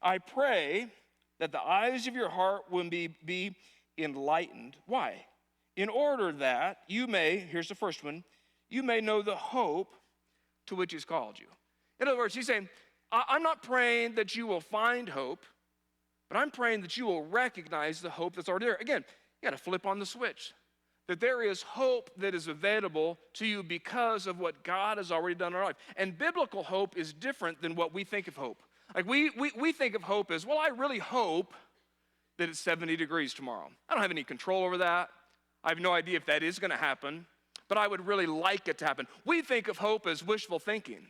I pray that the eyes of your heart will be enlightened. Why? In order that you may, here's the first one, you may know the hope to which he's called you. In other words, he's saying, I'm not praying that you will find hope, but I'm praying that you will recognize the hope that's already there. Again, you got to flip on the switch. That there is hope that is available to you because of what God has already done in our life. And biblical hope is different than what we think of hope. Like we think of hope as, well, I really hope that it's 70 degrees tomorrow. I don't have any control over that. I have no idea if that is going to happen, but I would really like it to happen. We think of hope as wishful thinking,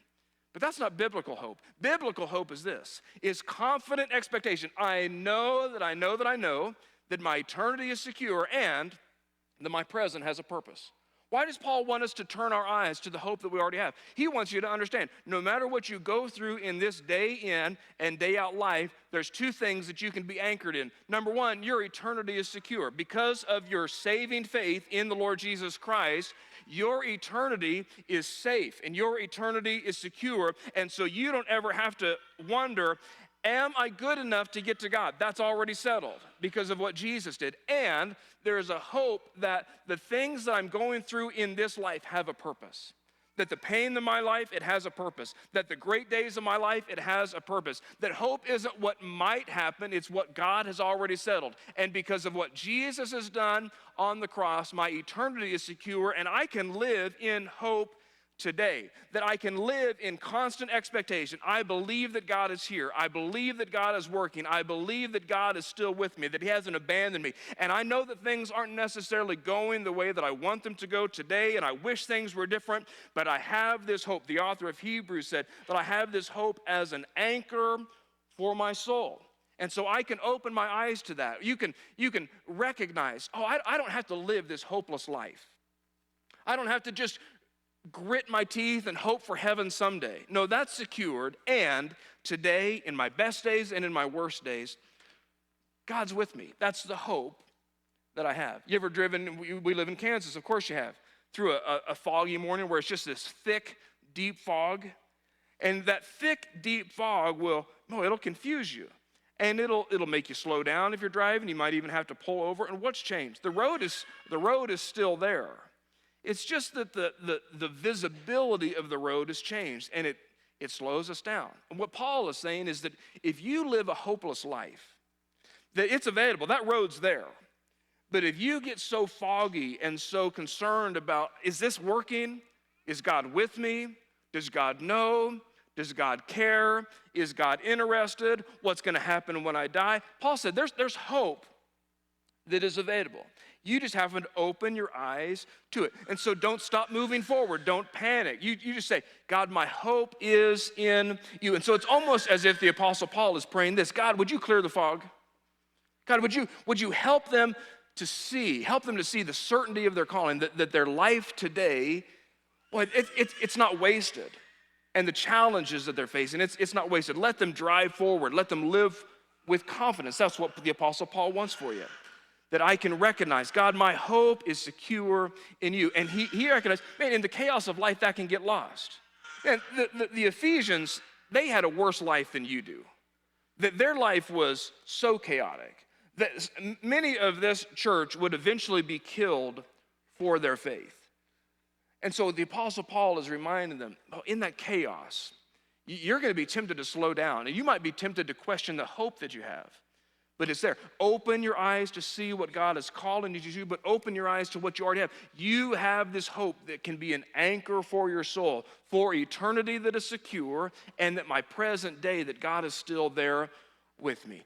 but that's not biblical hope. Biblical hope is this, is confident expectation. I know that I know that I know that my eternity is secure and that my present has a purpose. Why does Paul want us to turn our eyes to the hope that we already have? He wants you to understand, no matter what you go through in this day in and day out life, there's two things that you can be anchored in. Number one, your eternity is secure. Because of your saving faith in the Lord Jesus Christ, your eternity is safe and your eternity is secure. And so you don't ever have to wonder, am I good enough to get to God? That's already settled because of what Jesus did. And there is a hope that the things that I'm going through in this life have a purpose. That the pain of my life, it has a purpose. That the great days of my life, it has a purpose. That hope isn't what might happen, it's what God has already settled. And because of what Jesus has done on the cross, my eternity is secure and I can live in hope today, that I can live in constant expectation. I believe that God is here. I believe that God is working. I believe that God is still with me, that he hasn't abandoned me. And I know that things aren't necessarily going the way that I want them to go today, and I wish things were different, but I have this hope. The author of Hebrews said that I have this hope as an anchor for my soul. And so I can open my eyes to that. You can recognize, I don't have to live this hopeless life. I don't have to just grit my teeth and hope for heaven someday. No, that's secured. And today, in my best days and in my worst days, God's with me. That's the hope that I have. You ever driven, we live in Kansas, of course you have, through a foggy morning where it's just this thick, deep fog. And that thick, deep fog it'll confuse you. And it'll make you slow down if you're driving. You might even have to pull over. And what's changed? The road is still there. It's just that the visibility of the road has changed, and it slows us down. And what Paul is saying is that if you live a hopeless life, that it's available, that road's there. But if you get so foggy and so concerned about, is this working? Is God with me? Does God know? Does God care? Is God interested? What's going to happen when I die? Paul said there's hope that is available. You just have to open your eyes to it. And so don't stop moving forward. Don't panic. You just say, God, my hope is in you. And so it's almost as if the Apostle Paul is praying this, God, would you clear the fog? God, would you help them to see the certainty of their calling, that their life today, it's not wasted. And the challenges that they're facing, it's not wasted. Let them drive forward. Let them live with confidence. That's what the Apostle Paul wants for you. That I can recognize, God, my hope is secure in you. And he recognized, man, in the chaos of life, that can get lost. And the Ephesians, they had a worse life than you do. That their life was so chaotic that many of this church would eventually be killed for their faith. And so the Apostle Paul is reminding them, in that chaos, you're going to be tempted to slow down. And you might be tempted to question the hope that you have. But it's there. Open your eyes to see what God is calling you to do, but open your eyes to what you already have. You have this hope that can be an anchor for your soul, for eternity that is secure, and that my present day, that God is still there with me.